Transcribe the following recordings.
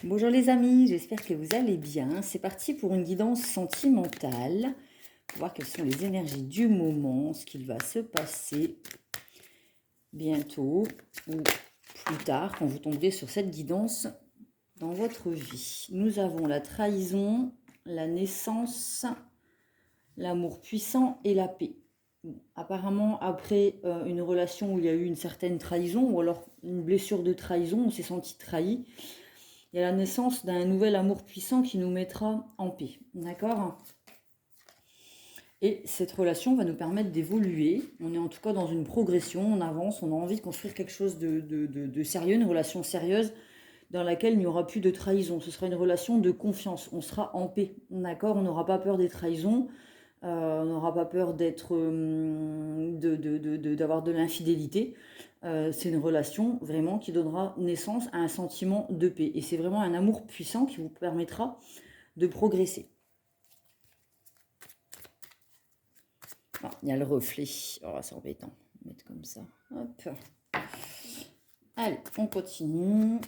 Bonjour les amis, j'espère que vous allez bien. C'est parti pour une guidance sentimentale, pour voir quelles sont les énergies du moment, ce qu'il va se passer bientôt ou plus tard quand vous tomberez sur cette guidance dans votre vie. Nous avons la trahison, la naissance, l'amour puissant et la paix. Apparemment, après une relation où il y a eu une certaine trahison ou alors une blessure de trahison, on s'est senti trahi. Il y a la naissance d'un nouvel amour puissant qui nous mettra en paix. D'accord ? Et cette relation va nous permettre d'évoluer. On est en tout cas dans une progression, on avance, on a envie de construire quelque chose de sérieux, une relation sérieuse dans laquelle il n'y aura plus de trahison. Ce sera une relation de confiance. On sera en paix. D'accord ? On n'aura pas peur des trahisons. On n'aura pas peur d'avoir de l'infidélité. C'est une relation vraiment qui donnera naissance à un sentiment de paix. Et c'est vraiment un amour puissant qui vous permettra de progresser. Ah, il y a le reflet. Oh, c'est embêtant. On va mettre comme ça. Hop. Allez, on continue.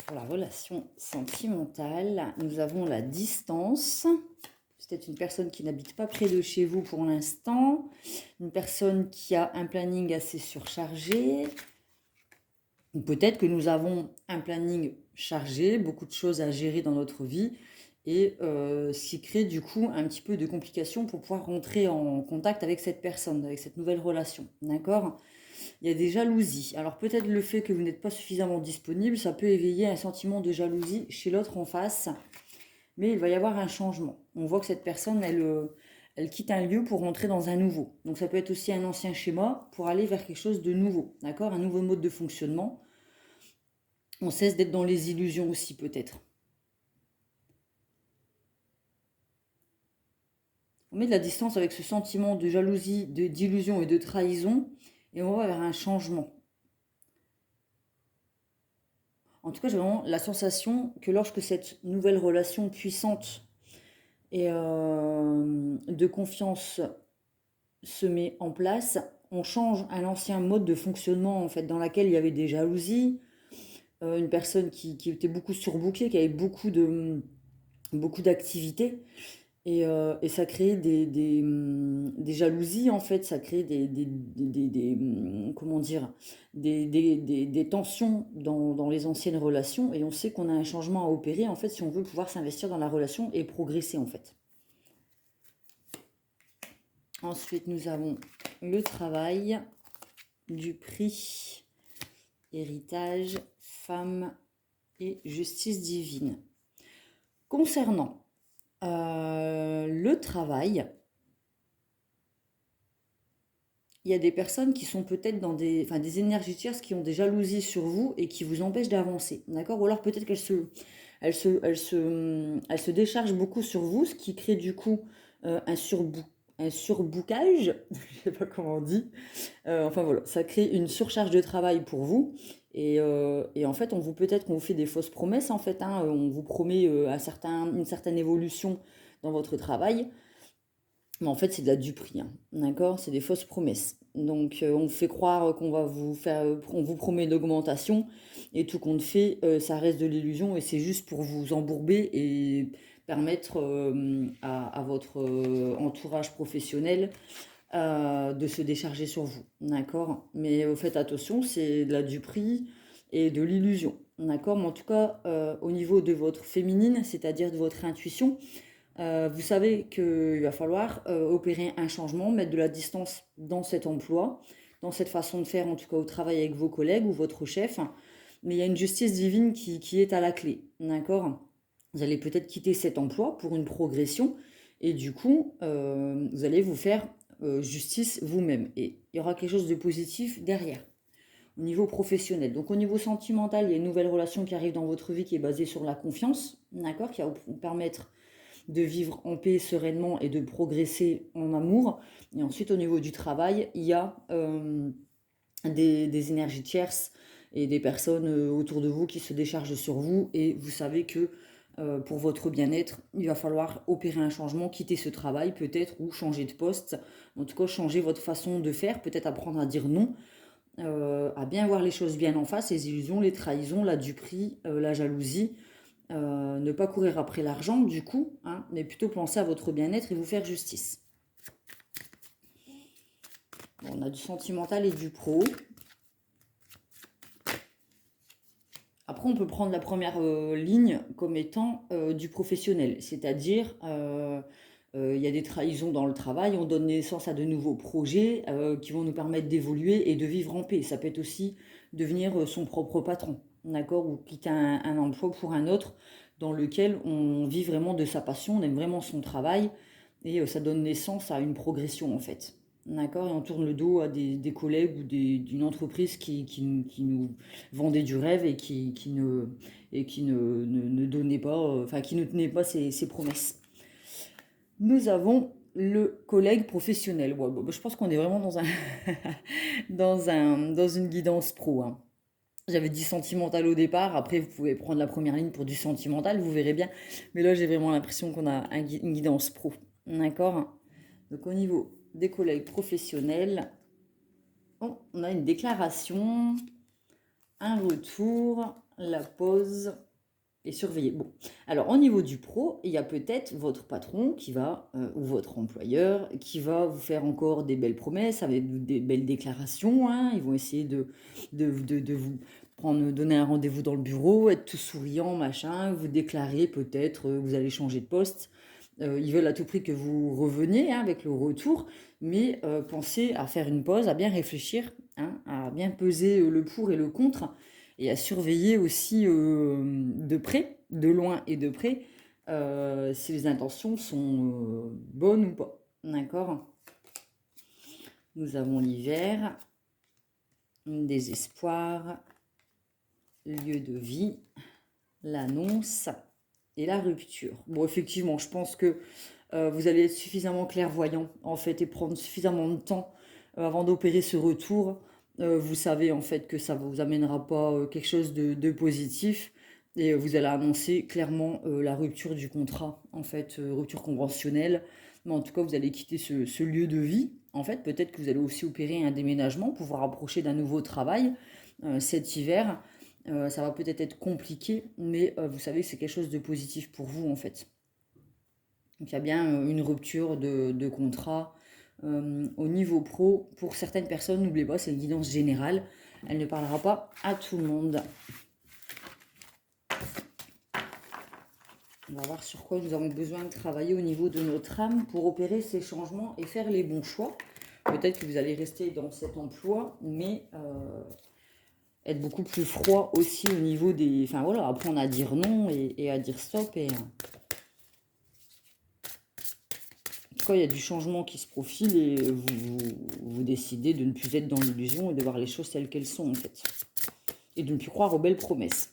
Pour la relation sentimentale, nous avons la distance. C'est peut-être une personne qui n'habite pas près de chez vous pour l'instant. Une personne qui a un planning assez surchargé. Ou peut-être que nous avons un planning chargé, beaucoup de choses à gérer dans notre vie. Et ce qui crée du coup un petit peu de complications pour pouvoir rentrer en contact avec cette personne, avec cette nouvelle relation. D'accord ? Il y a des jalousies. Alors peut-être le fait que vous n'êtes pas suffisamment disponible, ça peut éveiller un sentiment de jalousie chez l'autre en face. Mais il va y avoir un changement. On voit que cette personne, elle quitte un lieu pour rentrer dans un nouveau. Donc ça peut être aussi un ancien schéma pour aller vers quelque chose de nouveau. D'accord ? Un nouveau mode de fonctionnement. On cesse d'être dans les illusions aussi peut-être. On met de la distance avec ce sentiment de jalousie, d'illusion et de trahison, et on va vers un changement. En tout cas, j'ai vraiment la sensation que lorsque cette nouvelle relation puissante et de confiance se met en place, on change un ancien mode de fonctionnement en fait, dans lequel il y avait des jalousies, une personne qui était beaucoup surbookée, qui avait beaucoup d'activités. Et ça crée des jalousies, en fait, ça crée comment dire, des tensions dans les anciennes relations. Et on sait qu'on a un changement à opérer, en fait, si on veut pouvoir s'investir dans la relation et progresser, en fait. Ensuite, nous avons le travail, du prix, héritage, femme et justice divine. Concernant le travail, il y a des personnes qui sont peut-être dans des énergies tierces qui ont des jalousies sur vous et qui vous empêchent d'avancer, d'accord ? Ou alors peut-être elles se déchargent beaucoup sur vous, ce qui crée du coup un surbookage, je sais pas comment on dit. Enfin voilà, ça crée une surcharge de travail pour vous. Et en fait, peut-être qu'on vous fait des fausses promesses, en fait, hein. On vous promet une certaine évolution dans votre travail. Mais en fait, c'est de la duperie, hein, d'accord ? C'est des fausses promesses. Donc, on vous fait croire on vous promet une augmentation, et tout compte fait, ça reste de l'illusion, et c'est juste pour vous embourber et permettre à votre entourage professionnel de se décharger sur vous, d'accord ? Mais faites attention, c'est de la duperie et de l'illusion, d'accord ? Mais en tout cas, au niveau de votre féminine, c'est-à-dire de votre intuition, vous savez qu'il va falloir opérer un changement, mettre de la distance dans cet emploi, dans cette façon de faire, en tout cas au travail avec vos collègues ou votre chef. Mais il y a une justice divine qui est à la clé, d'accord ? Vous allez peut-être quitter cet emploi pour une progression et du coup, vous allez vous faire justice vous-même. Et il y aura quelque chose de positif derrière, au niveau professionnel. Donc au niveau sentimental, il y a une nouvelle relation qui arrive dans votre vie qui est basée sur la confiance, d'accord ? Qui va vous permettre de vivre en paix sereinement et de progresser en amour. Et ensuite, au niveau du travail, il y a des énergies tierces et des personnes autour de vous qui se déchargent sur vous. Et vous savez que pour votre bien-être, il va falloir opérer un changement, quitter ce travail peut-être ou changer de poste. En tout cas, changer votre façon de faire, peut-être apprendre à dire non. à bien voir les choses bien en face, les illusions, les trahisons, la duperie, la jalousie. Ne pas courir après l'argent, du coup, hein, mais plutôt penser à votre bien-être et vous faire justice. Bon, on a du sentimental et du pro. Après, on peut prendre la première ligne comme étant du professionnel, c'est-à-dire il y a des trahisons dans le travail, on donne naissance à de nouveaux projets qui vont nous permettre d'évoluer et de vivre en paix. Ça peut être aussi devenir son propre patron, d'accord, ou quitter un emploi pour un autre dans lequel on vit vraiment de sa passion, on aime vraiment son travail et ça donne naissance à une progression en fait. D'accord, et on tourne le dos à des collègues ou d'une entreprise qui nous vendait du rêve et qui ne donnait pas, enfin qui ne tenait pas ses promesses. Nous avons le collègue professionnel. Ouais, bon, je pense qu'on est vraiment dans une guidance pro, hein. J'avais dit sentimental au départ, après vous pouvez prendre la première ligne pour du sentimental, vous verrez bien. Mais là j'ai vraiment l'impression qu'on a une guidance pro. D'accord? Donc au niveau des collègues professionnels, on a une déclaration, un retour, la pause et surveiller. Bon, alors au niveau du pro, il y a peut-être votre patron qui va, ou votre employeur, qui va vous faire encore des belles promesses avec des belles déclarations, hein. Ils vont essayer de vous prendre, donner un rendez-vous dans le bureau, être tout souriant, machin, vous déclarer peut-être vous allez changer de poste. Ils veulent à tout prix que vous reveniez, hein, avec le retour, mais pensez à faire une pause, à bien réfléchir, hein, à bien peser le pour et le contre, et à surveiller aussi de près, de loin et de près, si les intentions sont bonnes ou pas. D'accord? Nous avons l'hiver, désespoir, lieu de vie, l'annonce et la rupture. Bon, effectivement, je pense que vous allez être suffisamment clairvoyant en fait et prendre suffisamment de temps avant d'opérer ce retour. Vous savez en fait que ça ne vous amènera pas quelque chose de positif et vous allez annoncer clairement la rupture du contrat, en fait, rupture conventionnelle. Mais en tout cas, vous allez quitter ce lieu de vie. En fait, peut-être que vous allez aussi opérer un déménagement pour vous rapprocher d'un nouveau travail cet hiver. Ça va peut-être être compliqué, mais vous savez que c'est quelque chose de positif pour vous en fait. Donc il y a bien une rupture de contrat au niveau pro. Pour certaines personnes, n'oubliez pas, c'est une guidance générale. Elle ne parlera pas à tout le monde. On va voir sur quoi nous avons besoin de travailler au niveau de notre âme pour opérer ces changements et faire les bons choix. Peut-être que vous allez rester dans cet emploi, mais être beaucoup plus froid aussi au niveau des... Enfin voilà, apprendre à dire non et à dire stop. Et, en tout cas, il y a du changement qui se profile et vous décidez de ne plus être dans l'illusion et de voir les choses telles qu'elles sont en fait. Et de ne plus croire aux belles promesses.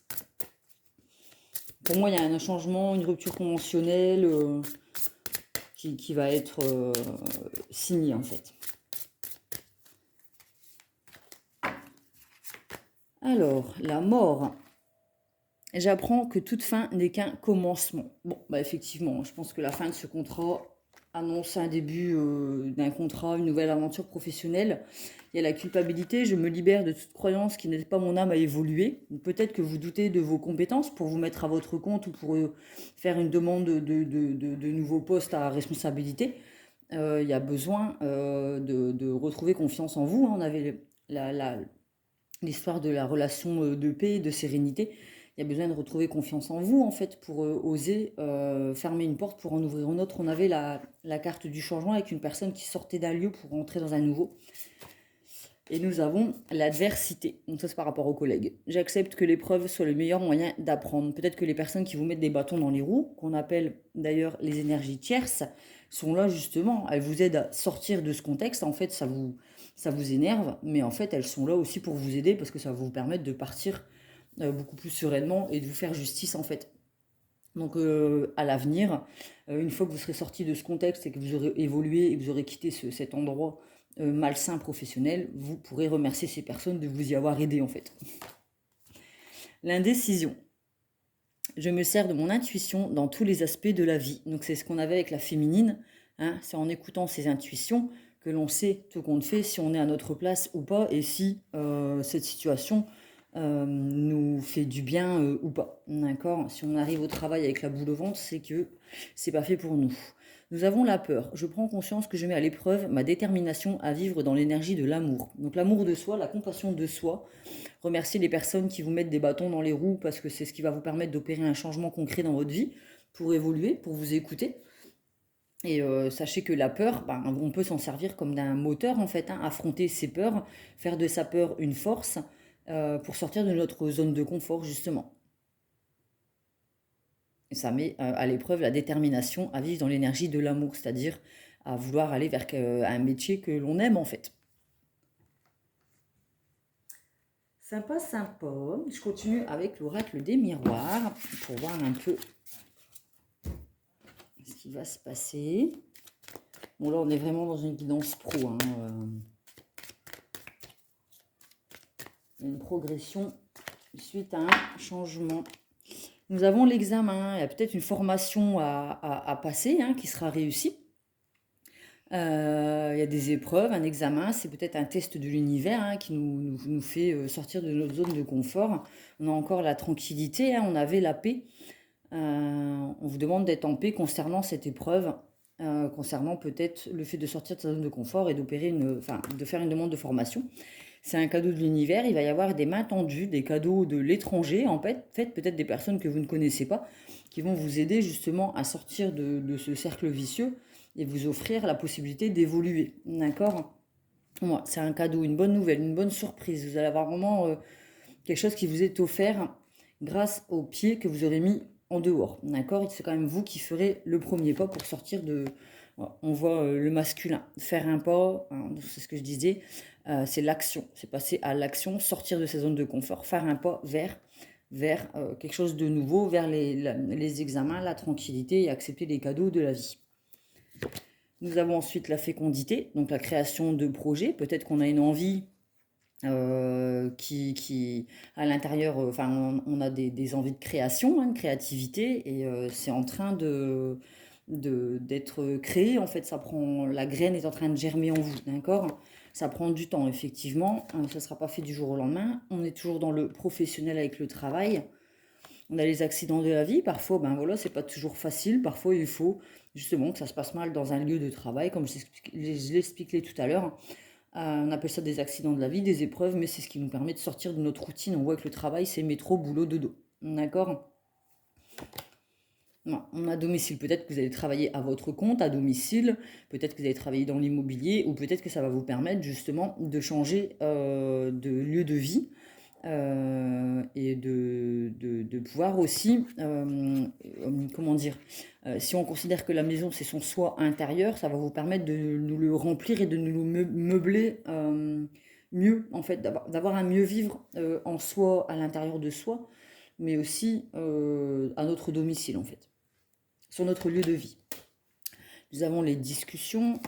Pour moi, il y a un changement, une rupture conventionnelle qui va être signée en fait. Alors, la mort. J'apprends que toute fin n'est qu'un commencement. Bon, bah effectivement, je pense que la fin de ce contrat annonce un début d'un contrat, une nouvelle aventure professionnelle. Il y a la culpabilité, je me libère de toute croyance qui n'aide pas mon âme à évoluer. Peut-être que vous doutez de vos compétences pour vous mettre à votre compte ou pour faire une demande de nouveaux postes à responsabilité. Il y a besoin de retrouver confiance en vous, hein. On avait l'histoire de la relation de paix, de sérénité. Il y a besoin de retrouver confiance en vous, en fait, pour oser fermer une porte pour en ouvrir une autre. On avait la carte du changement avec une personne qui sortait d'un lieu pour rentrer dans un nouveau. Et nous avons l'adversité. Donc ça, c'est par rapport aux collègues. J'accepte que l'épreuve soit le meilleur moyen d'apprendre. Peut-être que les personnes qui vous mettent des bâtons dans les roues, qu'on appelle d'ailleurs les énergies tierces, sont là justement. Elles vous aident à sortir de ce contexte. En fait, ça vous énerve, mais en fait, elles sont là aussi pour vous aider parce que ça va vous permettre de partir beaucoup plus sereinement et de vous faire justice en fait. Donc à l'avenir, une fois que vous serez sorti de ce contexte et que vous aurez évolué et que vous aurez quitté cet endroit malsain professionnel, vous pourrez remercier ces personnes de vous y avoir aidé en fait. L'indécision. Je me sers de mon intuition dans tous les aspects de la vie. Donc c'est ce qu'on avait avec la féminine, hein, c'est en écoutant ses intuitions que l'on sait tout compte fait si on est à notre place ou pas et si cette situation nous fait du bien ou pas. D'accord? Si on arrive au travail avec la boule au ventre, c'est que c'est pas fait pour nous. Nous avons la peur. Je prends conscience que je mets à l'épreuve ma détermination à vivre dans l'énergie de l'amour. Donc l'amour de soi, la compassion de soi. Remerciez les personnes qui vous mettent des bâtons dans les roues parce que c'est ce qui va vous permettre d'opérer un changement concret dans votre vie, pour évoluer, pour vous écouter. Et sachez que la peur, ben, on peut s'en servir comme d'un moteur en fait, hein, affronter ses peurs, faire de sa peur une force pour sortir de notre zone de confort justement. Et ça met à l'épreuve la détermination à vivre dans l'énergie de l'amour, c'est-à-dire à vouloir aller vers un métier que l'on aime en fait. Sympa, sympa. Je continue avec l'oracle des miroirs pour voir un peu ce qui va se passer. Bon là on est vraiment dans une guidance pro, hein, une progression suite à un changement. Nous avons l'examen, il y a peut-être une formation à passer hein, qui sera réussie. Il y a des épreuves, un examen, c'est peut-être un test de l'univers hein, qui nous fait sortir de notre zone de confort. On a encore la tranquillité, hein, on avait la paix. On vous demande d'être en paix concernant cette épreuve, concernant peut-être le fait de sortir de sa zone de confort et de faire une demande de formation. C'est un cadeau de l'univers, il va y avoir des mains tendues, des cadeaux de l'étranger, en fait, peut-être des personnes que vous ne connaissez pas, qui vont vous aider justement à sortir de ce cercle vicieux et vous offrir la possibilité d'évoluer, d'accord? Moi, c'est un cadeau, une bonne nouvelle, une bonne surprise. Vous allez avoir vraiment quelque chose qui vous est offert grâce aux pieds que vous aurez mis en dehors, d'accord? C'est quand même vous qui ferez le premier pas pour sortir de... On voit le masculin, faire un pas, hein, c'est ce que je disais, c'est l'action, c'est passer à l'action, sortir de sa zone de confort, faire un pas vers quelque chose de nouveau, vers les examens, la tranquillité et accepter les cadeaux de la vie. Nous avons ensuite la fécondité, donc la création de projets. Peut-être qu'on a une envie qui à l'intérieur, on a des envies de création, hein, de créativité, et c'est en train d'être créé. En fait, la graine est en train de germer en vous, d'accord? Ça prend du temps, effectivement. Ça ne sera pas fait du jour au lendemain. On est toujours dans le professionnel avec le travail. On a les accidents de la vie, parfois, ben voilà, c'est pas toujours facile. Parfois, il faut justement que ça se passe mal dans un lieu de travail, comme je l'expliquais tout à l'heure. On appelle ça des accidents de la vie, des épreuves, mais c'est ce qui nous permet de sortir de notre routine. On voit que le travail, c'est métro, boulot, dodo. D'accord? Non, on a domicile. Peut-être que vous allez travailler à votre compte, à domicile. Peut-être que vous allez travailler dans l'immobilier, ou peut-être que ça va vous permettre justement de changer de lieu de vie. Et de pouvoir aussi, comment dire, si on considère que la maison c'est son soi intérieur, ça va vous permettre de nous le remplir et de nous le meubler mieux, en fait, d'avoir un mieux vivre en soi, à l'intérieur de soi, mais aussi à notre domicile, en fait, sur notre lieu de vie. Nous avons les discussions,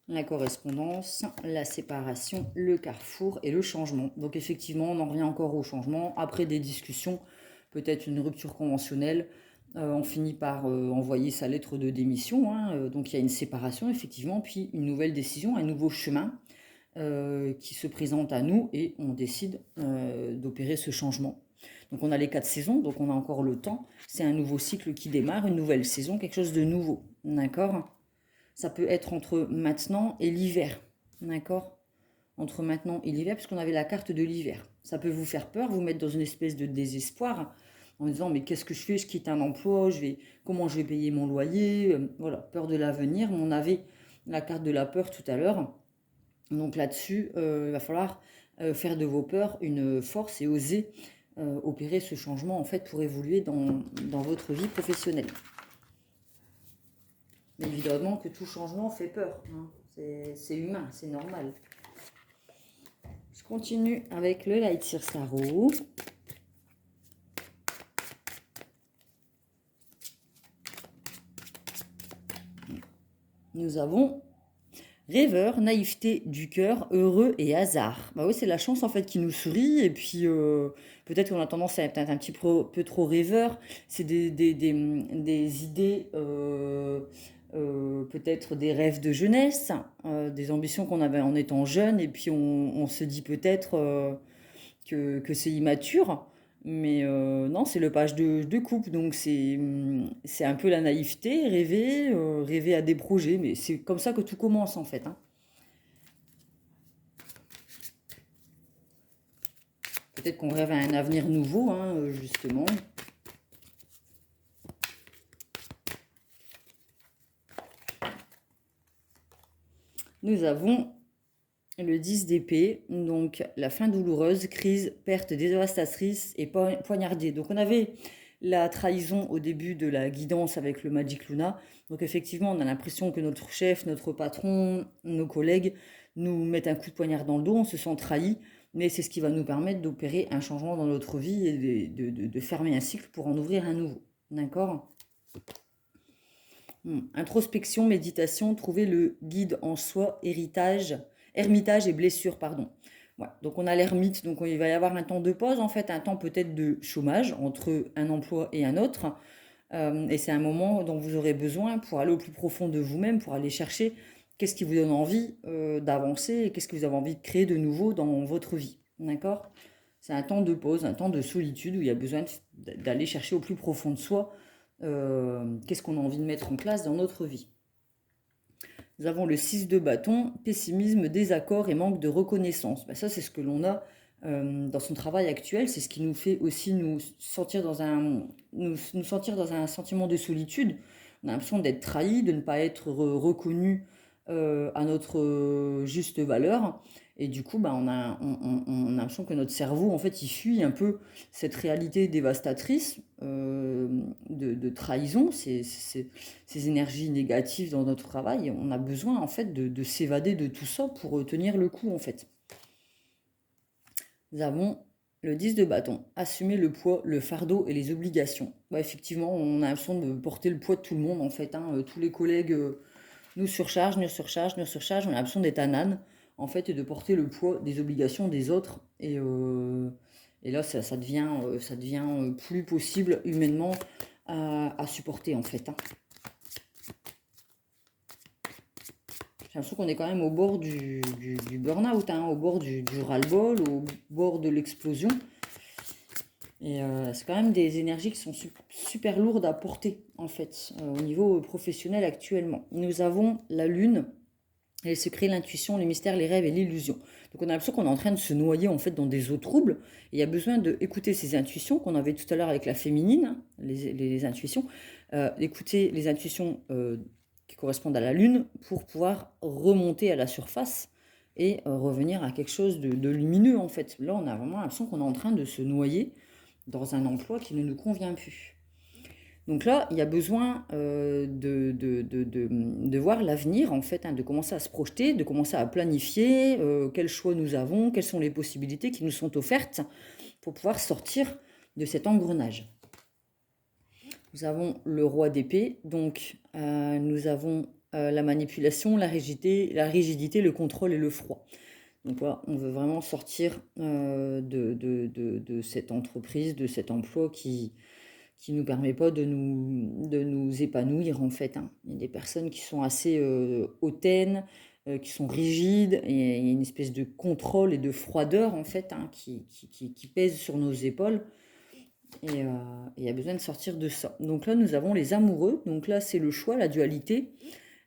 la correspondance, la séparation, le carrefour et le changement. Donc effectivement, on en revient encore au changement. Après des discussions, peut-être une rupture conventionnelle, on finit par envoyer sa lettre de démission. Hein. Donc il y a une séparation, effectivement, puis une nouvelle décision, un nouveau chemin qui se présente à nous et on décide d'opérer ce changement. Donc on a les 4 saisons, donc on a encore le temps. C'est un nouveau cycle qui démarre, une nouvelle saison, quelque chose de nouveau. D'accord ? Ça peut être entre maintenant et l'hiver, d'accord? Entre maintenant et l'hiver, puisqu'on avait la carte de l'hiver. Ça peut vous faire peur, vous mettre dans une espèce de désespoir, en disant mais qu'est-ce que je fais? Je quitte un emploi, comment je vais payer mon loyer? Voilà, peur de l'avenir. On avait la carte de la peur tout à l'heure. Donc là-dessus, il va falloir faire de vos peurs une force et oser opérer ce changement en fait pour évoluer dans votre vie professionnelle. Mais évidemment que tout changement fait peur. Hein. C'est humain, c'est normal. Je continue avec le Light Seer Tarot. Nous avons rêveur, naïveté du cœur, heureux et hasard. Bah oui, c'est la chance en fait qui nous sourit. Et puis peut-être qu'on a tendance à être un petit peu trop rêveur. C'est des idées peut-être des rêves de jeunesse, des ambitions qu'on avait en étant jeune, et puis on se dit peut-être que c'est immature, mais non, c'est le page de coupe, donc c'est un peu la naïveté, rêver à des projets, mais c'est comme ça que tout commence en fait, hein. Peut-être qu'on rêve à un avenir nouveau, hein, justement. Nous avons le 10 d'épée, donc la fin douloureuse, crise, perte dévastatrice et poignardée. Donc on avait la trahison au début de la guidance avec le Magic Luna. Donc effectivement, on a l'impression que notre chef, notre patron, nos collègues nous mettent un coup de poignard dans le dos, on se sent trahi, mais c'est ce qui va nous permettre d'opérer un changement dans notre vie et de fermer un cycle pour en ouvrir un nouveau. D'accord? Introspection, méditation, trouver le guide en soi, ermitage et blessure, pardon. Ouais. Donc on a l'ermite, donc il va y avoir un temps de pause, en fait, un temps peut-être de chômage entre un emploi et un autre. Et c'est un moment dont vous aurez besoin pour aller au plus profond de vous-même, pour aller chercher qu'est-ce qui vous donne envie d'avancer et qu'est-ce que vous avez envie de créer de nouveau dans votre vie. D'accord? C'est un temps de pause, un temps de solitude où il y a besoin d'aller chercher au plus profond de soi qu'est-ce qu'on a envie de mettre en place dans notre vie. Nous avons le 6 de bâton, pessimisme, désaccord et manque de reconnaissance. Ben ça, c'est ce que l'on a dans son travail actuel. C'est ce qui nous fait aussi nous sentir dans un sentiment de solitude. On a l'impression d'être trahi, de ne pas être reconnu à notre juste valeur. Et du coup, on a l'impression que notre cerveau, en fait, il fuit un peu cette réalité dévastatrice de trahison, ces énergies négatives dans notre travail. On a besoin, en fait, de s'évader de tout ça pour tenir le coup, en fait. Nous avons le 10 de bâton, assumer le poids, le fardeau et les obligations. Ouais, effectivement, on a l'impression de porter le poids de tout le monde, en fait, hein. Tous les collègues nous surchargent, nous surchargent, nous surchargent. On a l'impression d'être un âne, en fait, et de porter le poids des obligations des autres. Et là, ça devient plus possible humainement à supporter, en fait, hein. J'ai l'impression qu'on est quand même au bord du burn-out, hein, au bord du ras-le-bol, au bord de l'explosion. Et c'est quand même des énergies qui sont super lourdes à porter, en fait, au niveau professionnel actuellement. Nous avons la lune, les secrets, l'intuition, les mystères, les rêves et l'illusion. Donc on a l'impression qu'on est en train de se noyer, en fait, dans des eaux troubles. Et il y a besoin d'écouter ces intuitions qu'on avait tout à l'heure avec la féminine, hein, les intuitions. D'écouter les intuitions qui correspondent à la lune pour pouvoir remonter à la surface et revenir à quelque chose de lumineux, en fait. Là, on a vraiment l'impression qu'on est en train de se noyer dans un emploi qui ne nous convient plus. Donc là, il y a besoin de voir l'avenir, en fait, hein, de commencer à se projeter, de commencer à planifier quels choix nous avons, quelles sont les possibilités qui nous sont offertes pour pouvoir sortir de cet engrenage. Nous avons le roi d'épée, donc nous avons la manipulation, la rigidité, le contrôle et le froid. Donc voilà, on veut vraiment sortir de cette entreprise, de cet emploi qui ne nous permet pas de nous épanouir, en fait, hein. Il y a des personnes qui sont assez hautaines, qui sont rigides, et il y a une espèce de contrôle et de froideur, en fait, hein, qui pèse sur nos épaules. Et il y a besoin de sortir de ça. Donc là, nous avons les amoureux. Donc là, c'est le choix, la dualité,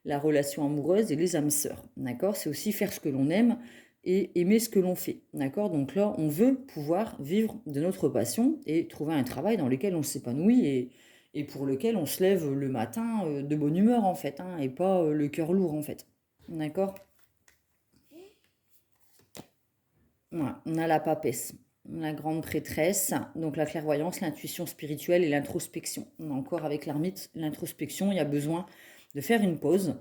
la relation amoureuse et les âmes sœurs. D'accord? C'est aussi faire ce que l'on aime et aimer ce que l'on fait. D'accord? Donc là, on veut pouvoir vivre de notre passion et trouver un travail dans lequel on s'épanouit et pour lequel on se lève le matin de bonne humeur, en fait, hein, et pas le cœur lourd, en fait. D'accord? Voilà, on a la papesse, la grande prêtresse, donc la clairvoyance, l'intuition spirituelle et l'introspection. On a encore avec l'ermite, l'introspection, il y a besoin de faire une pause,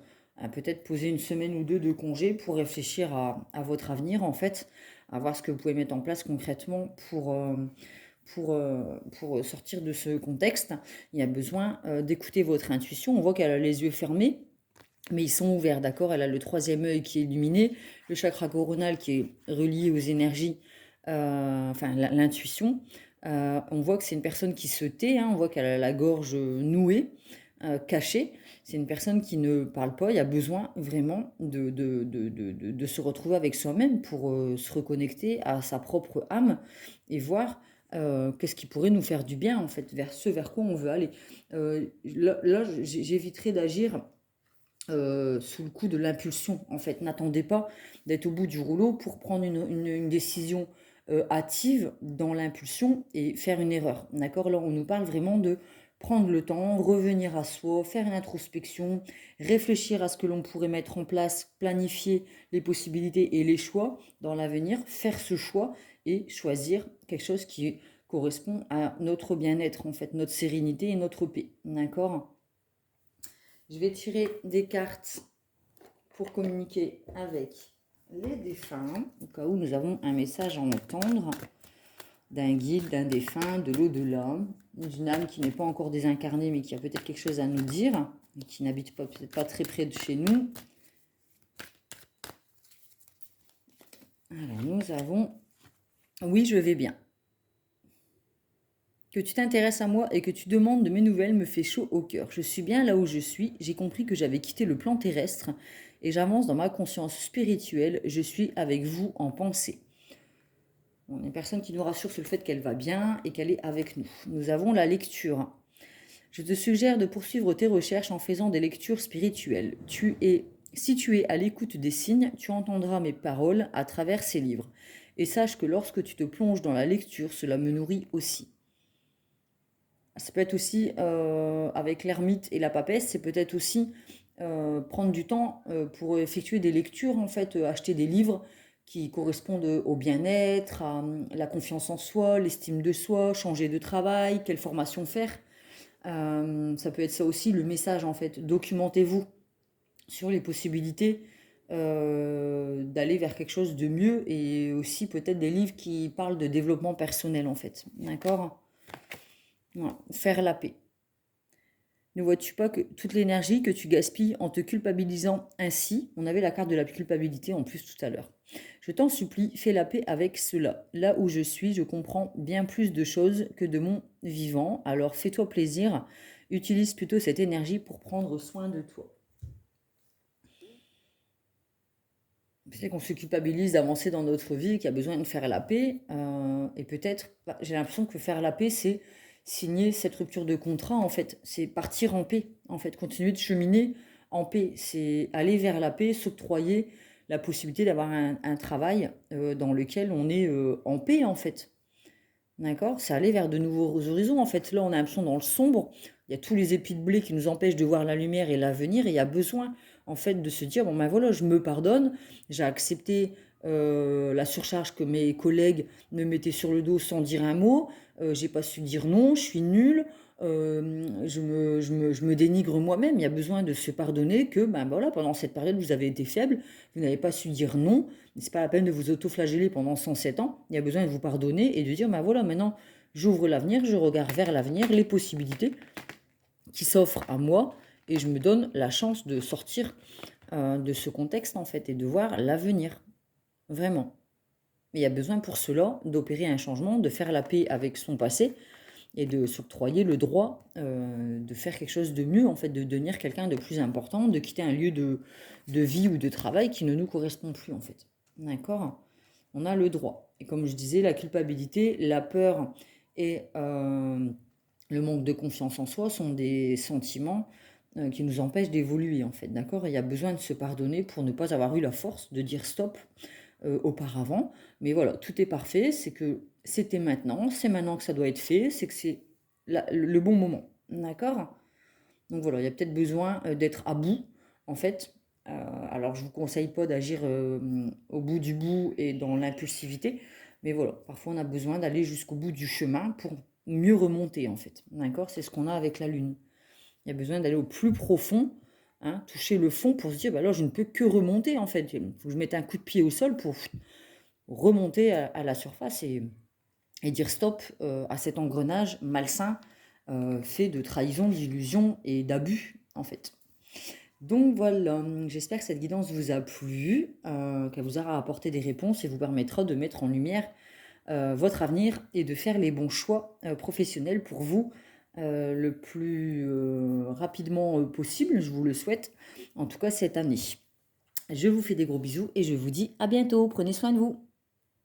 peut-être poser une semaine ou deux de congé pour réfléchir à votre avenir, en fait, à voir ce que vous pouvez mettre en place concrètement pour sortir de ce contexte. Il y a besoin d'écouter votre intuition. On voit qu'elle a les yeux fermés, mais ils sont ouverts, d'accord? Elle a le troisième œil qui est illuminé, le chakra coronal qui est relié aux énergies, enfin l'intuition. On voit que c'est une personne qui se tait, hein, on voit qu'elle a la gorge nouée. caché. C'est une personne qui ne parle pas. Il y a besoin vraiment de se retrouver avec soi-même pour se reconnecter à sa propre âme et voir qu'est-ce qui pourrait nous faire du bien, en fait, vers ce vers quoi on veut aller. Là, j'éviterai d'agir sous le coup de l'impulsion. En fait, n'attendez pas d'être au bout du rouleau pour prendre une décision hâtive dans l'impulsion et faire une erreur. D'accord? Là, on nous parle vraiment de prendre le temps, revenir à soi, faire une introspection, réfléchir à ce que l'on pourrait mettre en place, planifier les possibilités et les choix dans l'avenir, faire ce choix et choisir quelque chose qui correspond à notre bien-être, en fait, notre sérénité et notre paix. D'accord? Je vais tirer des cartes pour communiquer avec les défunts, au cas où nous avons un message à entendre d'un guide, d'un défunt, de l'au-delà, d'une âme qui n'est pas encore désincarnée mais qui a peut-être quelque chose à nous dire, et qui n'habite peut-être pas très près de chez nous. Alors nous avons « Oui, je vais bien ». Que tu t'intéresses à moi et que tu demandes de mes nouvelles me fait chaud au cœur. Je suis bien là où je suis. J'ai compris que j'avais quitté le plan terrestre et j'avance dans ma conscience spirituelle. Je suis avec vous en pensée. On a une personne qui nous rassure sur le fait qu'elle va bien et qu'elle est avec nous. Nous avons la lecture. Je te suggère de poursuivre tes recherches en faisant des lectures spirituelles. Si tu es à l'écoute des signes, tu entendras mes paroles à travers ces livres. Et sache que lorsque tu te plonges dans la lecture, cela me nourrit aussi. Ça peut être aussi, avec l'ermite et la papesse, c'est peut-être aussi prendre du temps pour effectuer des lectures, en fait, acheter des livres qui correspondent au bien-être, à la confiance en soi, l'estime de soi, changer de travail, quelle formation faire. Ça peut être ça aussi, le message, en fait. Documentez-vous sur les possibilités d'aller vers quelque chose de mieux et aussi peut-être des livres qui parlent de développement personnel, en fait. D'accord ? Voilà. Faire la paix. Ne vois-tu pas que toute l'énergie que tu gaspilles en te culpabilisant ainsi, on avait la carte de la culpabilité en plus tout à l'heure. Je t'en supplie, fais la paix avec cela. Là où je suis, je comprends bien plus de choses que de mon vivant, alors fais-toi plaisir, utilise plutôt cette énergie pour prendre soin de toi. Peut-être qu'on se culpabilise d'avancer dans notre vie, qu'il y a besoin de faire la paix, et peut-être, j'ai l'impression que faire la paix, c'est signer cette rupture de contrat, en fait, c'est partir en paix, en fait, continuer de cheminer en paix, c'est aller vers la paix, s'octroyer la possibilité d'avoir un travail dans lequel on est en paix, en fait. D'accord? C'est aller vers de nouveaux horizons. En fait, là, on a l'impression dans le sombre. Il y a tous les épis de blé qui nous empêchent de voir la lumière et l'avenir. Et il y a besoin, en fait, de se dire, bon ben voilà, je me pardonne. J'ai accepté la surcharge que mes collègues me mettaient sur le dos sans dire un mot. J'ai pas su dire non, je suis nulle. Je me dénigre moi-même. Il y a besoin de se pardonner que, ben voilà, pendant cette période, vous avez été faible, vous n'avez pas su dire non. C'est pas la peine de vous auto-flageller pendant 107 ans. Il y a besoin de vous pardonner et de dire, ben voilà, maintenant, j'ouvre l'avenir, je regarde vers l'avenir, les possibilités qui s'offrent à moi et je me donne la chance de sortir de ce contexte, en fait, et de voir l'avenir. Vraiment. Mais il y a besoin pour cela d'opérer un changement, de faire la paix avec son passé et de s'octroyer le droit de faire quelque chose de mieux, en fait, de devenir quelqu'un de plus important, de quitter un lieu de vie ou de travail qui ne nous correspond plus, en fait. D'accord? On a le droit. Et comme je disais, la culpabilité, la peur et le manque de confiance en soi sont des sentiments qui nous empêchent d'évoluer, en fait. D'accord? Il y a besoin de se pardonner pour ne pas avoir eu la force de dire stop auparavant. Mais voilà, tout est parfait, c'est que c'était maintenant, c'est maintenant que ça doit être fait, c'est que c'est le bon moment. D'accord? Donc voilà, il y a peut-être besoin d'être à bout, en fait. Alors je ne vous conseille pas d'agir au bout du bout et dans l'impulsivité, mais voilà, parfois on a besoin d'aller jusqu'au bout du chemin pour mieux remonter, en fait. D'accord? C'est ce qu'on a avec la Lune. Il y a besoin d'aller au plus profond, hein, toucher le fond pour se dire, bah là, je ne peux que remonter, en fait. Il faut que je mette un coup de pied au sol pour remonter à la surface et dire stop à cet engrenage malsain fait de trahison, d'illusion et d'abus, en fait. Donc voilà, j'espère que cette guidance vous a plu, qu'elle vous aura apporté des réponses et vous permettra de mettre en lumière votre avenir et de faire les bons choix professionnels pour vous le plus rapidement possible, je vous le souhaite, en tout cas cette année. Je vous fais des gros bisous et je vous dis à bientôt, prenez soin de vous.